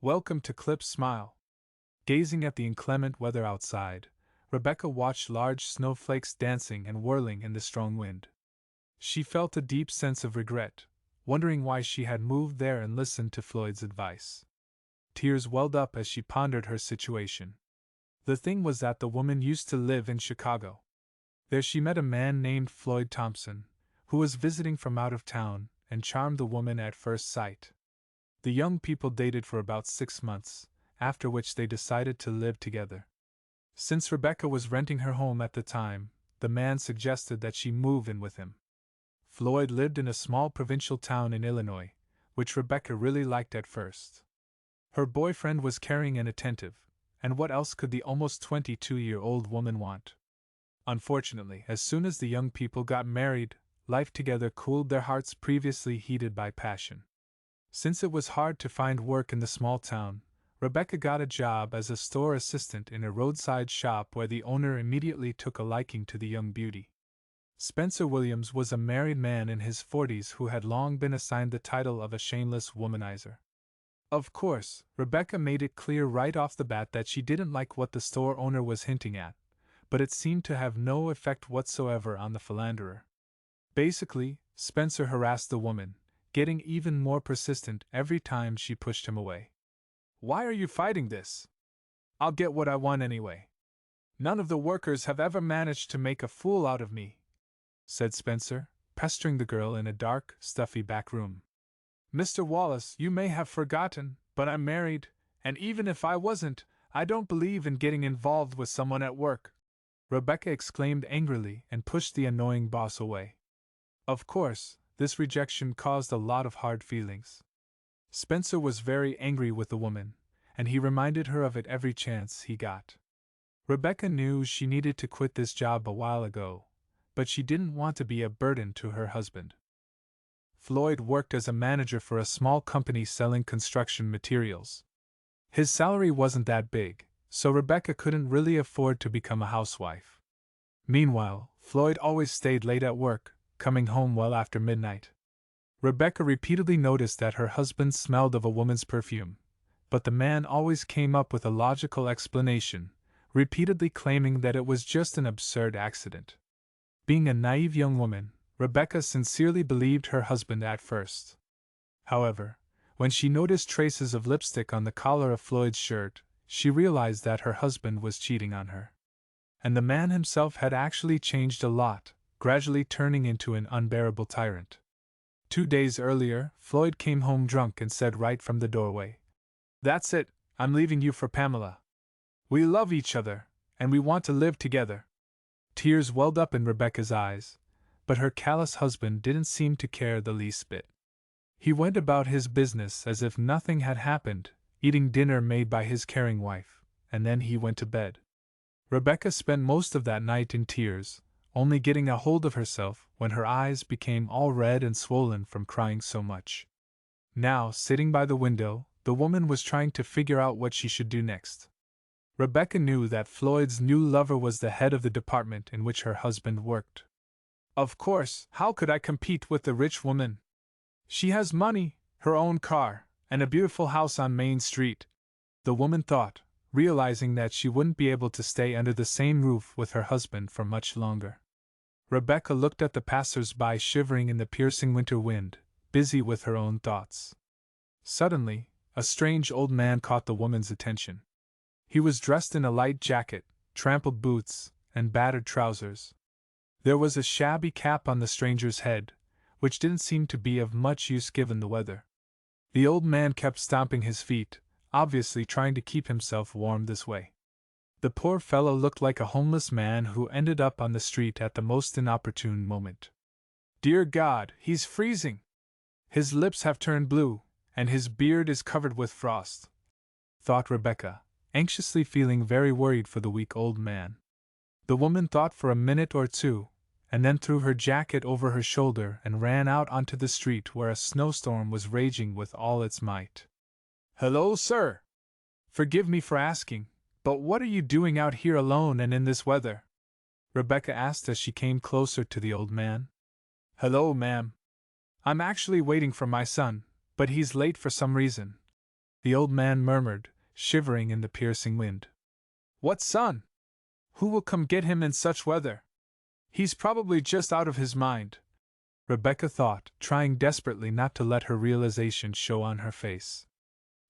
Welcome to Clip's Smile. Gazing at the inclement weather outside, Rebecca watched large snowflakes dancing and whirling in the strong wind. She felt a deep sense of regret, wondering why she had moved there and listened to Floyd's advice. Tears welled up as she pondered her situation. The thing was that the woman used to live in Chicago. There she met a man named Floyd Thompson, who was visiting from out of town, and charmed the woman at first sight. The young people dated for about 6 months, after which they decided to live together. Since Rebecca was renting her home at the time, the man suggested that she move in with him. Floyd lived in a small provincial town in Illinois, which Rebecca really liked at first. Her boyfriend was caring and attentive, and what else could the almost 22-year-old woman want? Unfortunately, as soon as the young people got married, life together cooled their hearts previously heated by passion. Since it was hard to find work in the small town, Rebecca got a job as a store assistant in a roadside shop where the owner immediately took a liking to the young beauty. Spencer Williams was a married man in his 40s who had long been assigned the title of a shameless womanizer. Of course, Rebecca made it clear right off the bat that she didn't like what the store owner was hinting at, but it seemed to have no effect whatsoever on the philanderer. Basically, Spencer harassed the woman, getting even more persistent every time she pushed him away. "Why are you fighting this? I'll get what I want anyway. None of the workers have ever managed to make a fool out of me," said Spencer, pestering the girl in a dark, stuffy back room. "Mr. Wallace, you may have forgotten, but I'm married, and even if I wasn't, I don't believe in getting involved with someone at work," Rebecca exclaimed angrily and pushed the annoying boss away. Of course, this rejection caused a lot of hard feelings. Spencer was very angry with the woman, and he reminded her of it every chance he got. Rebecca knew she needed to quit this job a while ago, but she didn't want to be a burden to her husband. Floyd worked as a manager for a small company selling construction materials. His salary wasn't that big, so Rebecca couldn't really afford to become a housewife. Meanwhile, Floyd always stayed late at work, coming home well after midnight. Rebecca repeatedly noticed that her husband smelled of a woman's perfume, but the man always came up with a logical explanation, repeatedly claiming that it was just an absurd accident. Being a naive young woman, Rebecca sincerely believed her husband at first. However, when she noticed traces of lipstick on the collar of Floyd's shirt, she realized that her husband was cheating on her. And the man himself had actually changed a lot, gradually turning into an unbearable tyrant. 2 days earlier, Floyd came home drunk and said right from the doorway, "That's it, I'm leaving you for Pamela. We love each other, and we want to live together." Tears welled up in Rebecca's eyes, but her callous husband didn't seem to care the least bit. He went about his business as if nothing had happened, eating dinner made by his caring wife, and then he went to bed. Rebecca spent most of that night in tears, only getting a hold of herself when her eyes became all red and swollen from crying so much. Now, sitting by the window, the woman was trying to figure out what she should do next. Rebecca knew that Floyd's new lover was the head of the department in which her husband worked. "Of course, how could I compete with the rich woman? She has money, her own car, and a beautiful house on Main Street," the woman thought, realizing that she wouldn't be able to stay under the same roof with her husband for much longer. Rebecca looked at the passers-by shivering in the piercing winter wind, busy with her own thoughts. Suddenly, a strange old man caught the woman's attention. He was dressed in a light jacket, trampled boots, and battered trousers. There was a shabby cap on the stranger's head, which didn't seem to be of much use given the weather. The old man kept stomping his feet, obviously trying to keep himself warm this way. The poor fellow looked like a homeless man who ended up on the street at the most inopportune moment. "Dear God, he's freezing! His lips have turned blue, and his beard is covered with frost," thought Rebecca, anxiously feeling very worried for the weak old man. The woman thought for a minute or two, and then threw her jacket over her shoulder and ran out onto the street where a snowstorm was raging with all its might. "Hello, sir! Forgive me for asking, but what are you doing out here alone and in this weather?" Rebecca asked as she came closer to the old man. "Hello, ma'am. I'm actually waiting for my son, but he's late for some reason. the old man murmured, shivering in the piercing wind. What son? Who will come get him in such weather? He's probably just out of his mind, Rebecca thought, trying desperately not to let her realization show on her face.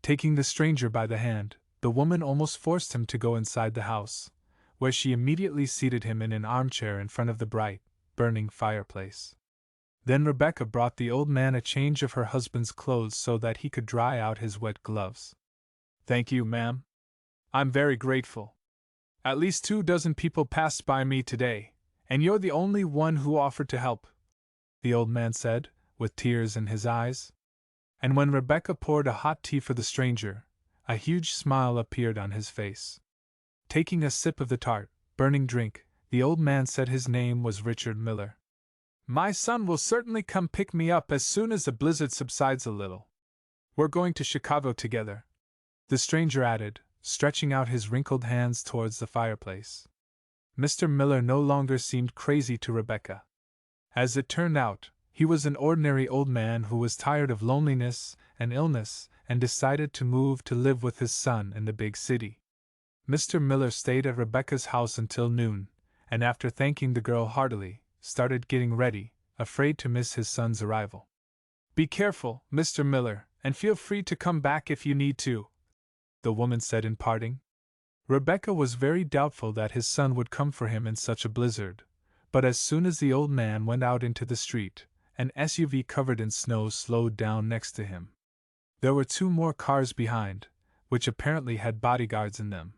Taking the stranger by the hand, the woman almost forced him to go inside the house, where she immediately seated him in an armchair in front of the bright, burning fireplace. Then Rebecca brought the old man a change of her husband's clothes so that he could dry out his wet gloves. Thank you, ma'am. I'm very grateful. At least 24 people passed by me today, and you're the only one who offered to help, the old man said, with tears in his eyes. And when Rebecca poured a hot tea for the stranger, a huge smile appeared on his face. Taking a sip of the tart, burning drink, the old man said his name was Richard Miller. My son will certainly come pick me up as soon as the blizzard subsides a little. We're going to Chicago together, the stranger added, stretching out his wrinkled hands towards the fireplace. Mr. Miller no longer seemed crazy to Rebecca. As it turned out, he was an ordinary old man who was tired of loneliness and illness and decided to move to live with his son in the big city. Mr. Miller stayed at Rebecca's house until noon, and after thanking the girl heartily, started getting ready, afraid to miss his son's arrival. Be careful, Mr. Miller, and feel free to come back if you need to, the woman said in parting. Rebecca was very doubtful that his son would come for him in such a blizzard, but as soon as the old man went out into the street, an SUV covered in snow slowed down next to him. There were 2 more cars behind, which apparently had bodyguards in them.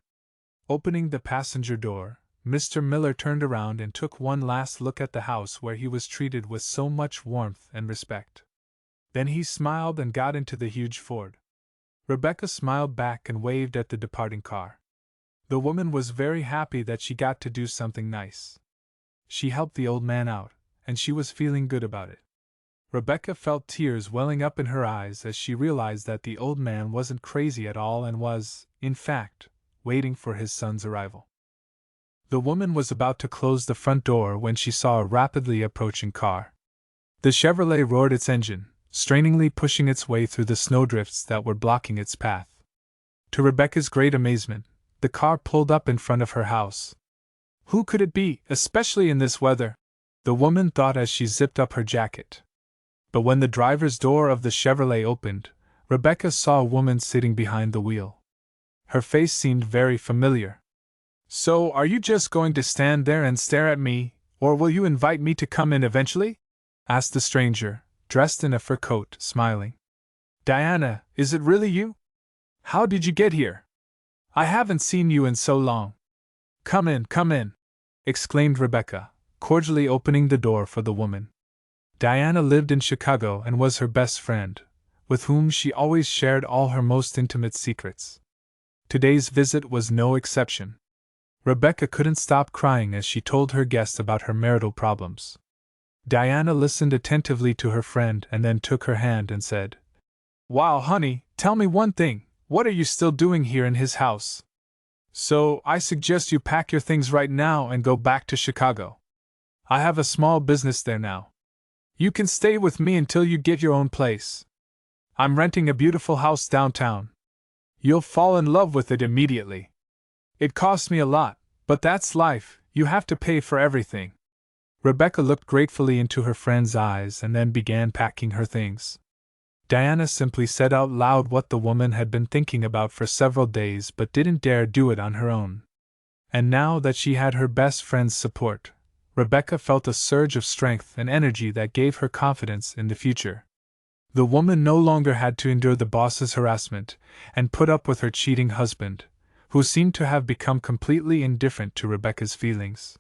Opening the passenger door, Mr. Miller turned around and took one last look at the house where he was treated with so much warmth and respect. Then he smiled and got into the huge Ford. Rebecca smiled back and waved at the departing car. The woman was very happy that she got to do something nice. She helped the old man out, and she was feeling good about it. Rebecca felt tears welling up in her eyes as she realized that the old man wasn't crazy at all and was, in fact, waiting for his son's arrival. The woman was about to close the front door when she saw a rapidly approaching car. The Chevrolet roared its engine, strainingly pushing its way through the snowdrifts that were blocking its path. To Rebecca's great amazement, the car pulled up in front of her house. Who could it be, especially in this weather? The woman thought as she zipped up her jacket. But when the driver's door of the Chevrolet opened, Rebecca saw a woman sitting behind the wheel. Her face seemed very familiar. So, are you just going to stand there and stare at me, or will you invite me to come in eventually? Asked the stranger, dressed in a fur coat, smiling. Diana, is it really you? How did you get here? I haven't seen you in so long. Come in, exclaimed Rebecca, cordially opening the door for the woman. Diana lived in Chicago and was her best friend, with whom she always shared all her most intimate secrets. Today's visit was no exception. Rebecca couldn't stop crying as she told her guest about her marital problems. Diana listened attentively to her friend and then took her hand and said, Wow, honey, tell me one thing, what are you still doing here in his house? So, I suggest you pack your things right now and go back to Chicago. I have a small business there now. You can stay with me until you get your own place. I'm renting a beautiful house downtown. You'll fall in love with it immediately. It costs me a lot, but that's life, you have to pay for everything. Rebecca looked gratefully into her friend's eyes and then began packing her things. Diana simply said out loud what the woman had been thinking about for several days but didn't dare do it on her own. And now that she had her best friend's support, Rebecca felt a surge of strength and energy that gave her confidence in the future. The woman no longer had to endure the boss's harassment and put up with her cheating husband, who seemed to have become completely indifferent to Rebecca's feelings.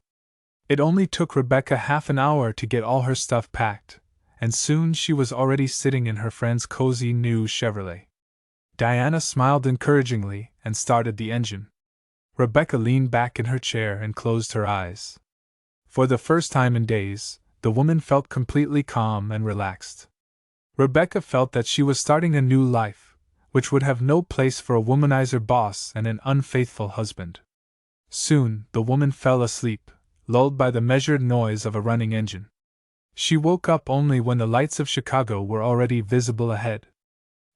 It only took Rebecca half an hour to get all her stuff packed, and soon she was already sitting in her friend's cozy new Chevrolet. Diana smiled encouragingly and started the engine. Rebecca leaned back in her chair and closed her eyes. For the first time in days, the woman felt completely calm and relaxed. Rebecca felt that she was starting a new life, which would have no place for a womanizer boss and an unfaithful husband. Soon, the woman fell asleep, lulled by the measured noise of a running engine. She woke up only when the lights of Chicago were already visible ahead.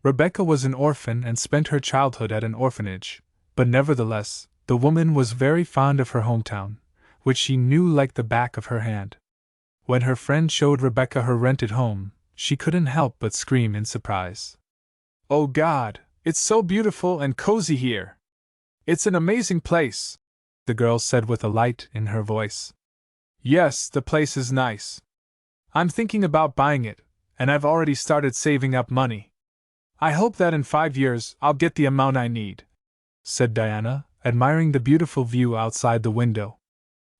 Rebecca was an orphan and spent her childhood at an orphanage, but nevertheless, the woman was very fond of her hometown, which she knew like the back of her hand. When her friend showed Rebecca her rented home, she couldn't help but scream in surprise. "Oh God, it's so beautiful and cozy here! It's an amazing place," the girl said with a light in her voice. "Yes, the place is nice. I'm thinking about buying it, and I've already started saving up money. I hope that in 5 years I'll get the amount I need," said Diana, admiring the beautiful view outside the window.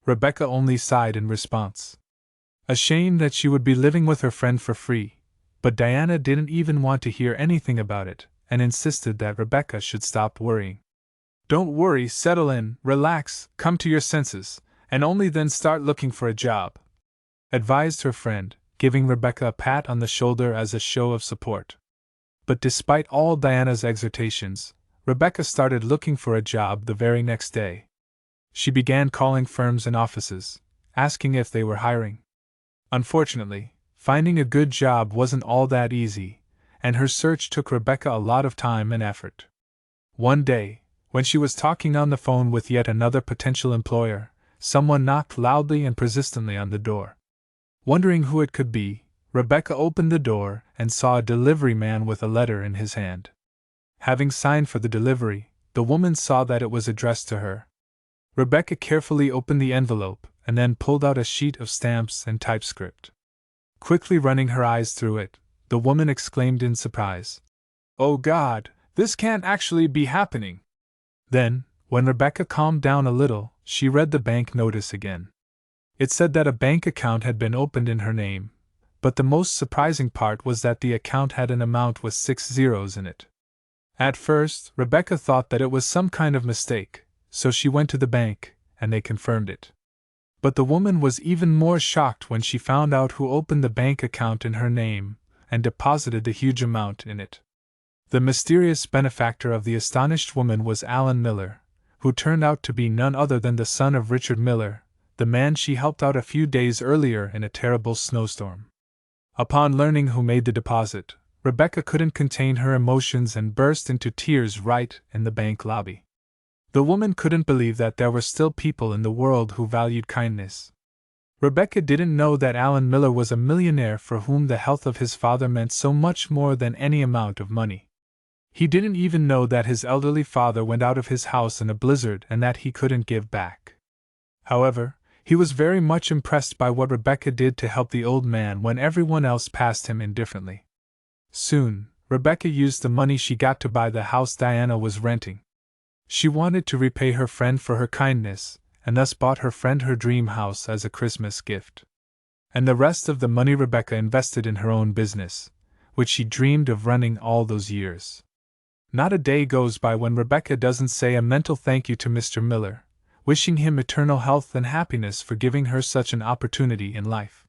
Rebecca only sighed in response. Ashamed that she would be living with her friend for free, but Diana didn't even want to hear anything about it, and insisted that Rebecca should stop worrying. "Don't worry, settle in, relax, come to your senses, and only then start looking for a job," advised her friend, giving Rebecca a pat on the shoulder as a show of support. But despite all Diana's exhortations, Rebecca started looking for a job the very next day. She began calling firms and offices, asking if they were hiring. Unfortunately, finding a good job wasn't all that easy, and her search took Rebecca a lot of time and effort. One day, when she was talking on the phone with yet another potential employer, someone knocked loudly and persistently on the door. Wondering who it could be, Rebecca opened the door and saw a delivery man with a letter in his hand. Having signed for the delivery, the woman saw that it was addressed to her. Rebecca carefully opened the envelope and then pulled out a sheet of stamps and typescript. Quickly running her eyes through it, the woman exclaimed in surprise, "Oh God, this can't actually be happening!" Then, when Rebecca calmed down a little, she read the bank notice again. It said that a bank account had been opened in her name, but the most surprising part was that the account had an amount with 6 zeros in it. At first, Rebecca thought that it was some kind of mistake, so she went to the bank, and they confirmed it. But the woman was even more shocked when she found out who opened the bank account in her name and deposited the huge amount in it. The mysterious benefactor of the astonished woman was Alan Miller, who turned out to be none other than the son of Richard Miller, the man she helped out a few days earlier in a terrible snowstorm. Upon learning who made the deposit, Rebecca couldn't contain her emotions and burst into tears right in the bank lobby. The woman couldn't believe that there were still people in the world who valued kindness. Rebecca didn't know that Alan Miller was a millionaire for whom the health of his father meant so much more than any amount of money. He didn't even know that his elderly father went out of his house in a blizzard and that he couldn't give back. However, he was very much impressed by what Rebecca did to help the old man when everyone else passed him indifferently. Soon, Rebecca used the money she got to buy the house Diana was renting. She wanted to repay her friend for her kindness, and thus bought her friend her dream house as a Christmas gift. And the rest of the money Rebecca invested in her own business, which she dreamed of running all those years. Not a day goes by when Rebecca doesn't say a mental thank you to Mr. Miller, wishing him eternal health and happiness for giving her such an opportunity in life.